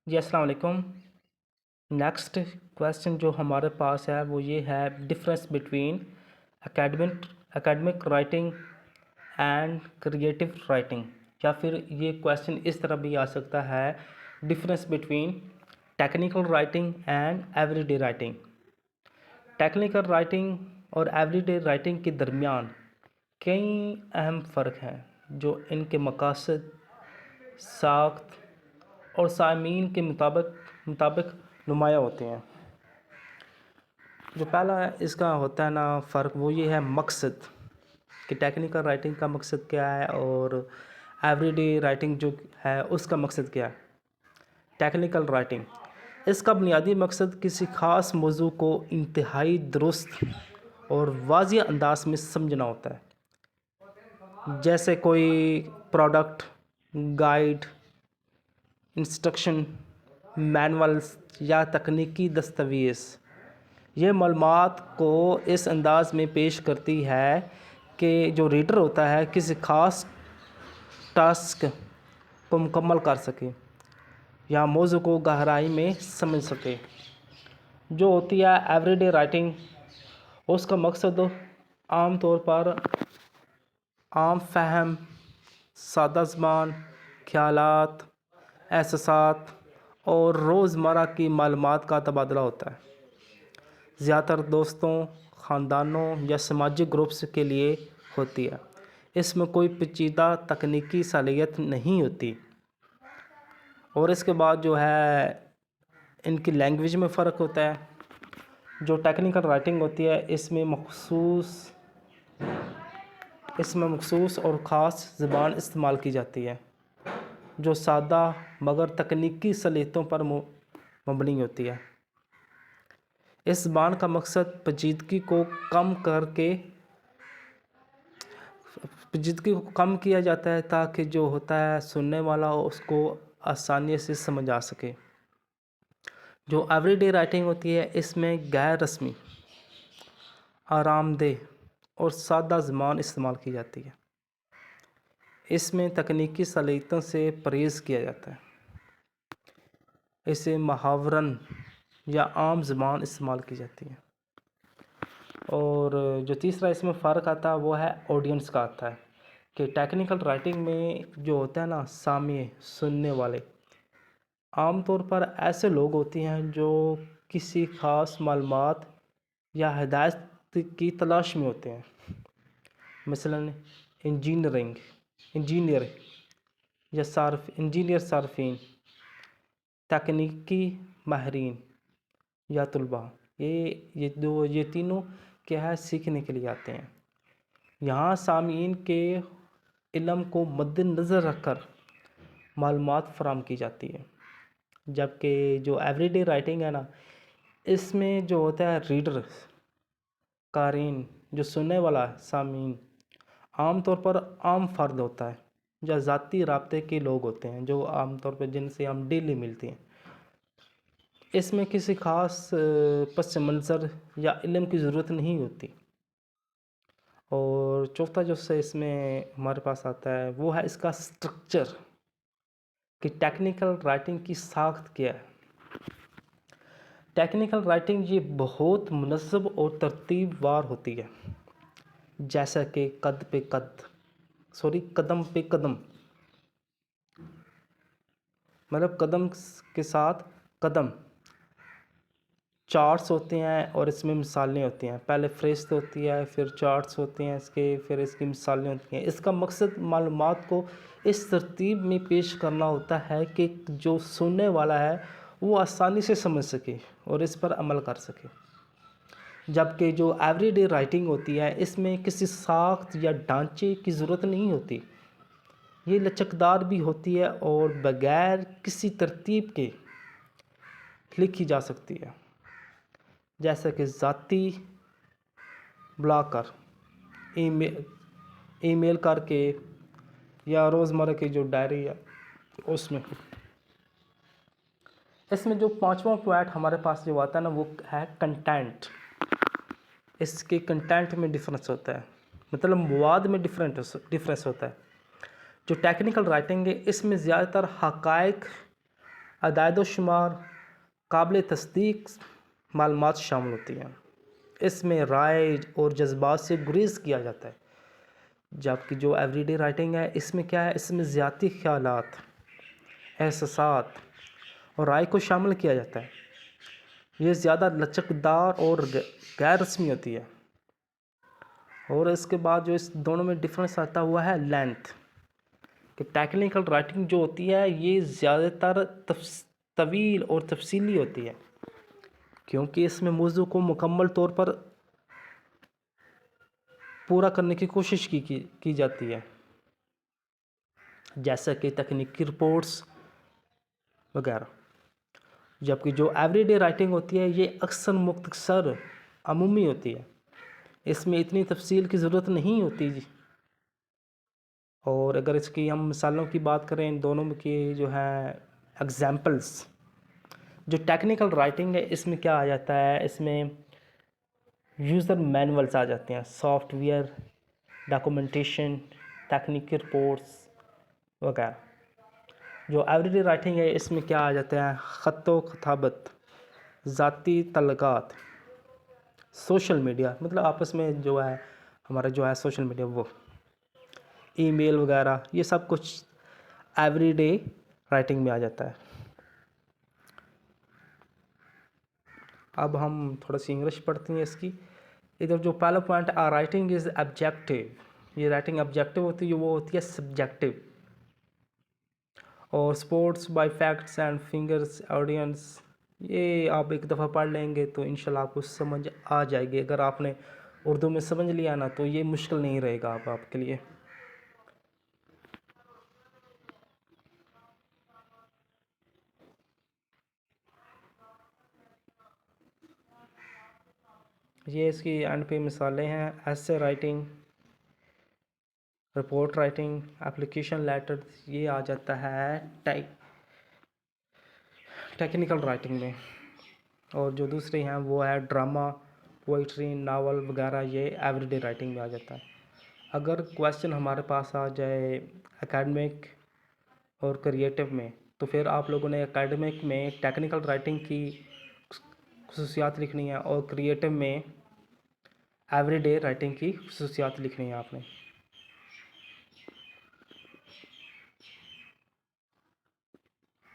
جی السلام علیکم۔ Next question جو ہمارے پاس ہے وہ یہ ہے difference between academic writing and creative writing, یا پھر یہ کویسچن اس طرح بھی آ سکتا ہے difference between technical writing and every day writing. Technical writing اور ایوری ڈے رائٹنگ کے درمیان کئی اہم فرق ہیں جو ان کے مقاصد، ساخت اور سامعین کے مطابق نمایاں ہوتے ہیں۔ جو پہلا اس کا ہوتا ہے نا فرق، وہ یہ ہے مقصد، کہ ٹیکنیکل رائٹنگ کا مقصد کیا ہے اور ایوری ڈے رائٹنگ جو ہے اس کا مقصد کیا ہے۔ ٹیکنیکل رائٹنگ، اس کا بنیادی مقصد کسی خاص موضوع کو انتہائی درست اور واضح انداز میں سمجھنا ہوتا ہے، جیسے کوئی پروڈکٹ، گائیڈ، انسٹرکشن، مینولز یا تکنیکی دستاویز۔ یہ معلومات کو اس انداز میں پیش کرتی ہے کہ جو ریڈر ہوتا ہے کسی خاص ٹاسک کو مکمل کر سکے یا موضوع کو گہرائی میں سمجھ سکے۔ جو ہوتی ہے ایوری ڈے رائٹنگ، اس کا مقصد عام طور پر عام فہم، سادہ زبان، خیالات، احساسات اور روزمرہ کی معلومات کا تبادلہ ہوتا ہے۔ زیادہ تر دوستوں، خاندانوں یا سماجی گروپس کے لیے ہوتی ہے۔ اس میں کوئی پیچیدہ تکنیکی صلاحیت نہیں ہوتی۔ اور اس کے بعد جو ہے ان کی لینگویج میں فرق ہوتا ہے۔ جو ٹیکنیکل رائٹنگ ہوتی ہے اس میں مخصوص اور خاص زبان استعمال کی جاتی ہے جو سادہ مگر تکنیکی صلاحیتوں پر مبنی ہوتی ہے۔ اس زبان کا مقصد پیچیدگی کو کم کیا جاتا ہے تاکہ جو ہوتا ہے سننے والا اس کو آسانی سے سمجھ آ سکے۔ جو ایوری ڈے رائٹنگ ہوتی ہے اس میں غیر رسمی، آرام دہ اور سادہ زبان استعمال کی جاتی ہے۔ اس میں تکنیکی صلاحیتوں سے پرہیز کیا جاتا ہے۔ اسے محاورن یا عام زبان استعمال کی جاتی ہے۔ اور جو تیسرا اس میں فرق آتا ہے وہ ہے آڈینس کا آتا ہے، کہ ٹیکنیکل رائٹنگ میں جو ہوتا ہے نا سامع، سننے والے، عام طور پر ایسے لوگ ہوتے ہیں جو کسی خاص معلومات یا ہدایت کی تلاش میں ہوتے ہیں، مثلاً انجینئر یا صارفین، تکنیکی ماہرین یا طلباء، یہ تینوں کیا ہے سیکھنے کے لیے آتے ہیں۔ یہاں سامعین کے علم کو مد نظر رکھ کر معلومات فراہم کی جاتی ہے، جبکہ جو ایوری ڈے رائٹنگ ہے نا اس میں جو ہوتا ہے ریڈر، قارئین، جو سننے والا ہے، سامعین، عام طور پر عام فرد ہوتا ہے یا ذاتی رابطے کے لوگ ہوتے ہیں جو عام طور پر جن سے ہم ڈیلی ملتے ہیں۔ اس میں کسی خاص پس منظر یا علم کی ضرورت نہیں ہوتی۔ اور چوتھا جو اس میں ہمارے پاس آتا ہے وہ ہے اس کا سٹرکچر، کہ ٹیکنیکل رائٹنگ کی ساخت کیا ہے۔ ٹیکنیکل رائٹنگ یہ بہت منظم اور ترتیب وار ہوتی ہے، جیسا کہ قدم پہ قدم، مطلب قدم کے ساتھ قدم، چارٹس ہوتے ہیں اور اس میں مثالیں ہوتی ہیں۔ پہلے فہرست ہوتی ہے، پھر چارٹس ہوتے ہیں پھر اس کی مثالیں ہوتی ہیں۔ اس کا مقصد معلومات کو اس ترتیب میں پیش کرنا ہوتا ہے کہ جو سننے والا ہے وہ آسانی سے سمجھ سکے اور اس پر عمل کر سکے۔ جبکہ جو ایوری ڈے رائٹنگ ہوتی ہے اس میں کسی ساخت یا ڈھانچے کی ضرورت نہیں ہوتی۔ یہ لچکدار بھی ہوتی ہے اور بغیر کسی ترتیب کے لکھی جا سکتی ہے، جیسا کہ ذاتی بلاگ کر، ای میل کر کے، یا روزمرہ کی جو ڈائری ہے اس میں۔ اس میں جو پانچواں پوائنٹ ہمارے پاس جو آتا ہے نا وہ ہے کنٹینٹ۔ اس کے کنٹینٹ میں ڈفرینس ہوتا ہے، مطلب مواد میں ڈفرینس ہوتا ہے۔ جو ٹیکنیکل رائٹنگ ہے اس میں زیادہ تر حقائق عداد و شمار قابل تصدیق معلومات شامل ہوتی ہیں. اس میں رائے اور جذبات سے گریز کیا جاتا ہے. جبکہ جو ایوری ڈے رائٹنگ ہے اس میں کیا ہے، اس میں ذاتی خیالات، احساسات اور رائے کو شامل کیا جاتا ہے. یہ زیادہ لچکدار اور غیر رسمی ہوتی ہے. اور اس کے بعد جو اس دونوں میں ڈفرینس آتا ہوا ہے لینتھ، کہ ٹیکنیکل رائٹنگ جو ہوتی ہے یہ زیادہ تر طویل اور تفصیلی ہوتی ہے، کیونکہ اس میں موضوع کو مکمل طور پر پورا کرنے کی کوشش کی جاتی ہے، جیسا کہ تکنیکی رپورٹس وغیرہ. جبکہ جو ایوری ڈے رائٹنگ ہوتی ہے یہ اکثر مختصر عمومی ہوتی ہے، اس میں اتنی تفصیل کی ضرورت نہیں ہوتی. اور اگر اس کی ہم مثالوں کی بات کریں ان دونوں کی جو ہے ایگزامپلس، جو ٹیکنیکل رائٹنگ ہے اس میں کیا آ جاتا ہے، اس میں یوزر مینولس آ جاتے ہیں، سافٹ ویئر ڈاکومنٹیشن، تکنیکی رپورٹس وغیرہ. جو ایوری ڈے رائٹنگ ہے اس میں کیا آ جاتا ہے، خط و خطابت، ذاتی تعلقات، سوشل میڈیا، مطلب آپس میں جو ہے ہمارا جو ہے سوشل میڈیا، وہ ای میل وغیرہ، یہ سب کچھ ایوری ڈے رائٹنگ میں آ جاتا ہے. اب ہم تھوڑا سی انگلش پڑھتے ہیں اس کی. ادھر جو پہلا پوائنٹ رائٹنگ از آبجیکٹیو، یہ رائٹنگ آبجیکٹیو ہوتی ہے، وہ ہوتی ہے سبجیکٹیو. اور sports by facts and fingers audience, یہ آپ ایک دفعہ پڑھ لیں گے تو انشاءاللہ آپ کو سمجھ آ جائے گی. اگر آپ نے اردو میں سمجھ لیا نا تو یہ مشکل نہیں رہے گا آپ کے لیے. یہ اس کی اینڈ پہ مثالیں ہیں: essay writing, report writing, application letter. یہ آ جاتا ہے ٹیکنیکل رائٹنگ میں. اور جو دوسری ہیں وہ ہے ڈرامہ، پوئٹری، ناول وغیرہ، یہ ایوری ڈے رائٹنگ میں آ جاتا ہے. اگر کویسچن ہمارے پاس آ جائے اکیڈمک اور کریٹو میں، تو پھر آپ لوگوں نے اکیڈمک میں ٹیکنیکل رائٹنگ کی خصوصیات لکھنی ہے اور کریٹو میں ایوری ڈے رائٹنگ کی خصوصیات لکھنی ہے آپ نے.